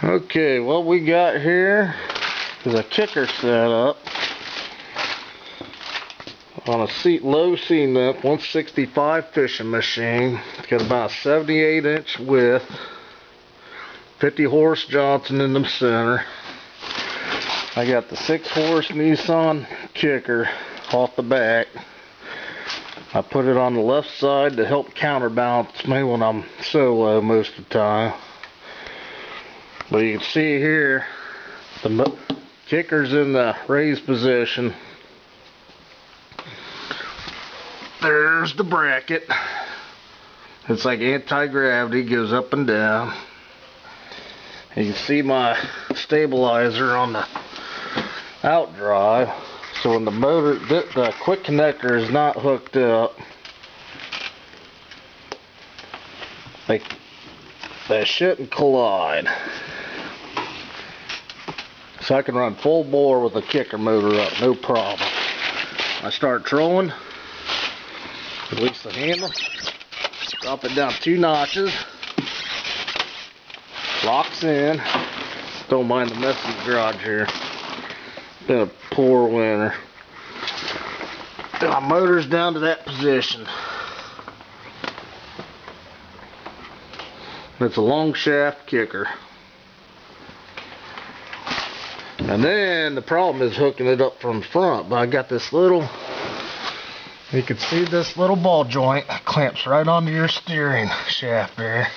Okay, what we got here is a kicker set up on a low C-length 165 fishing machine. It's got about a 78-inch width, 50 horse Johnson in the center. I got the 6-horse Nissan kicker off the back. I put it on the left side to help counterbalance me when I'm solo most of the time. But you can see here, the kicker's in the raised position. There's the bracket. It's like anti-gravity, goes up and down. You can see my stabilizer on the out drive. So when the motor, the quick connector is not hooked up, they shouldn't collide. So I can run full bore with the kicker motor up, no problem. I start trolling, release the handle, drop it down 2 notches, locks in. Don't mind the mess in the garage here. Been a poor winter. My motor's down to that position. It's a long shaft kicker. And then the problem is hooking it up from front. But I got this little, you can see this little ball joint clamps right onto your steering shaft there.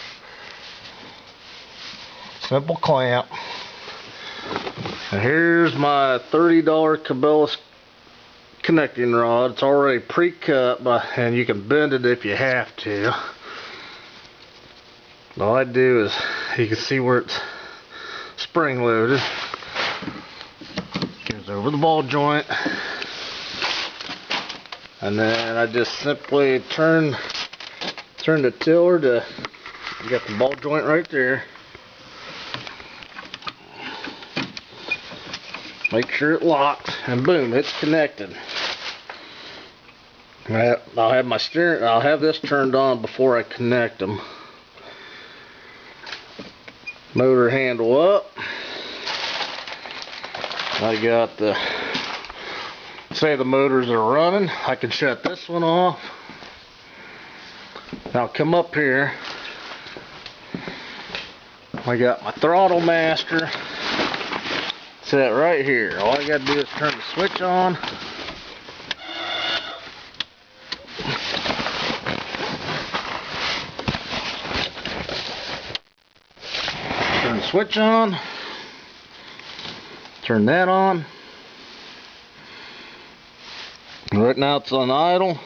Simple clamp. And here's my $30 cabelas connecting rod. It's already pre-cut, and you can bend it if you have to. All I do is, you can see where it's spring loaded. Goes over the ball joint. And then I just simply turn the tiller to, you got the ball joint right there. Make sure it locks, and boom, it's connected. I'll have this turned on before I connect them. Motor handle up. I got say the motors are running, I can shut this one off. Now come up here. I got my throttlemaster set right here. All I gotta do is turn the switch on. Turn the switch on. Turn that on. Right now it's on idle.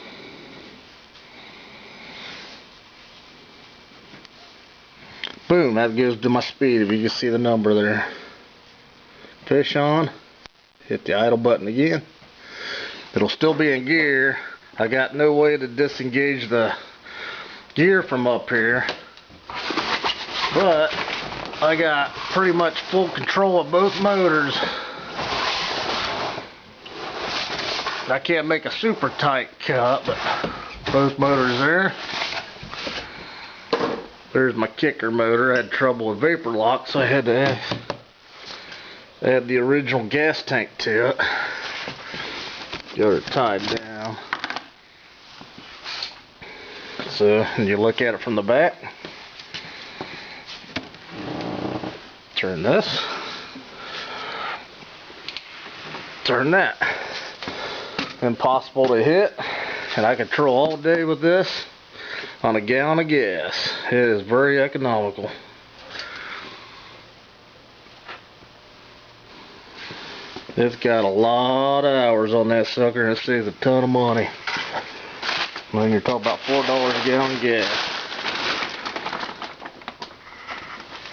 Boom, that gives to my speed, if you can see the number there. Fish on, hit the idle button again. It'll still be in gear. I got no way to disengage the gear from up here, but I got pretty much full control of both motors. I can't make a super tight cut, but both motors there. There's my kicker motor. I had trouble with vapor lock, so I had to add the original gas tank to it. Got it tied down. So you look at it from the back. Turn this. Turn that. Impossible to hit, and I control all day with this on a gallon of gas. It is very economical. It's got a lot of hours on that sucker, and it saves a ton of money. When you're talking about $4 a gallon of gas.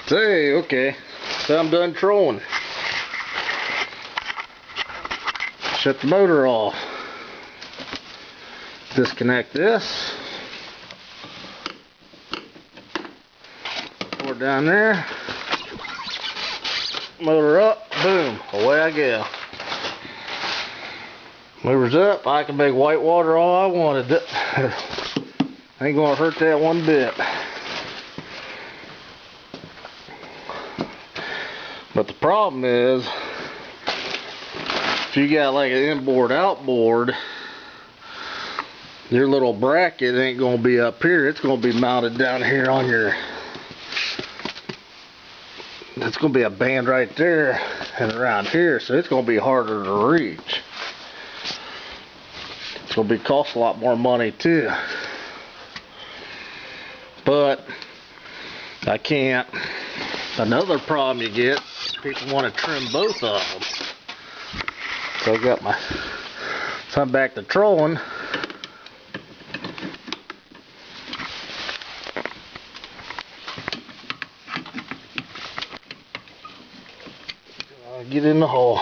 Say, okay, so I'm done trolling. Shut the motor off. Disconnect this. Pour it down there. Motor up. Boom. Away I go. Motor's up. I can make white water all I wanted. Ain't gonna hurt that one bit. But the problem is, if you got like an inboard outboard, your little bracket ain't going to be up here. It's going to be mounted down here on your, it's going to be a band right there and around here, so it's going to be harder to reach. It's going to cost a lot more money too. But I can't. Another problem you get, people want to trim both of them. So I got my, so I'm back to trolling. Get in the hole.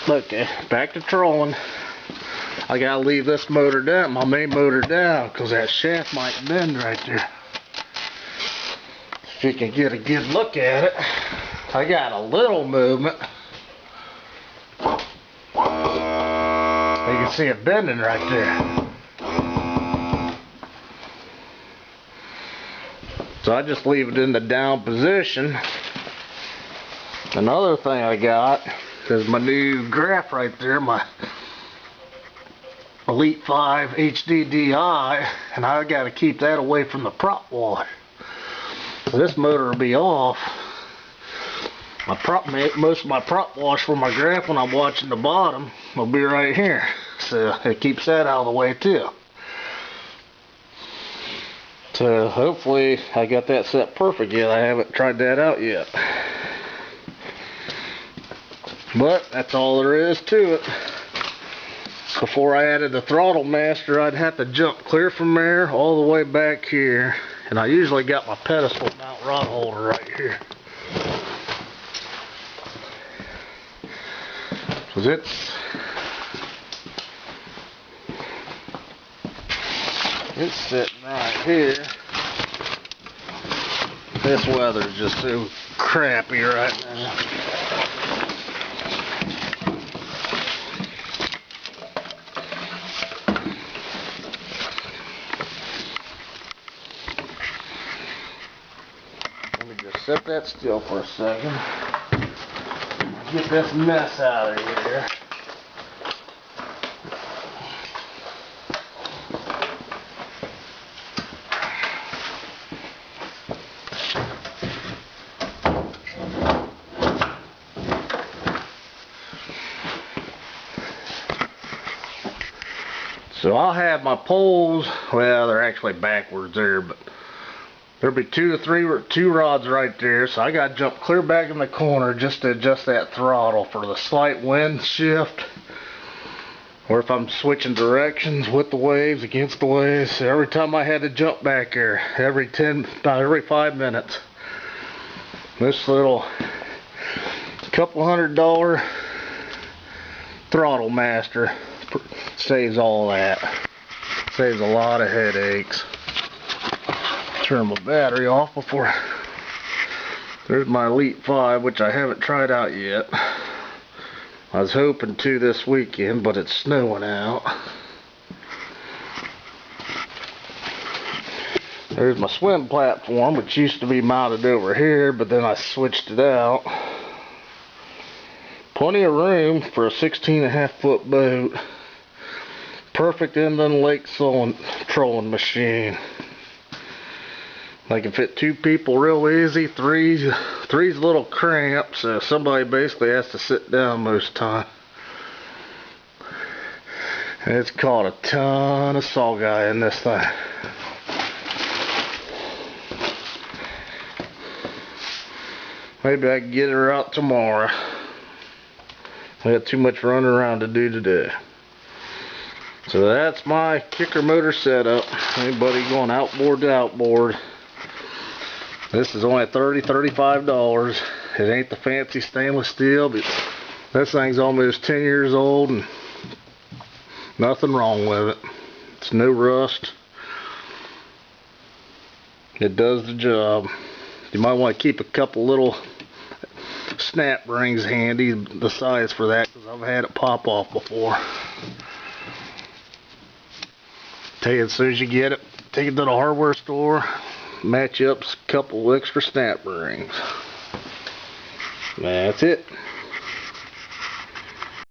Okay, back to trolling. I gotta leave this motor down, my main motor down, because that shaft might bend right there. If you can get a good look at it. I got a little movement. You can see it bending right there. So I just leave it in the down position. Another thing I got is my new graph right there, my Elite 5 HD DI, and I got to keep that away from the prop wash. So this motor will be off. Most of my prop wash for my graph when I'm watching the bottom will be right here. So it keeps that out of the way too. So hopefully I got that set perfect yet. I haven't tried that out yet. But that's all there is to it. Before I added the throttlemaster, I'd have to jump clear from there all the way back here. And I usually got my pedestal mount rod holder right here. Cause it's sitting right here. This weather's just so crappy right now. Let me just set that still for a second. Get this mess out of here. So I'll have my poles, well, they're actually backwards there, but there'll be two rods right there. So I got to jump clear back in the corner just to adjust that throttle for the slight wind shift, or if I'm switching directions with the waves, against the waves. So every time I had to jump back there, about every 5 minutes. This little couple $100 throttlemaster saves all that. Saves a lot of headaches. Turn my battery off before. There's my Elite 5, which I haven't tried out yet. I was hoping to this weekend, but it's snowing out. There's my swim platform, which used to be mounted over here, but then I switched it out. Plenty of room for a 16.5-foot boat. Perfect inland lake trolling machine. I can fit 2 people real easy. Three's a little cramped, so somebody basically has to sit down most of the time. And it's caught a ton of saugeye in this thing. Maybe I can get her out tomorrow. I got too much running around to do today. So that's my kicker motor setup. Anybody going outboard to outboard, this is only $35. It ain't the fancy stainless steel, but this thing's almost 10 years old and nothing wrong with it. It's no rust. It does the job. You might want to keep a couple little snap rings handy, the size for that, because I've had it pop off before. Tell you, as soon as you get it, take it to the hardware store, match up a couple extra snap rings. That's it.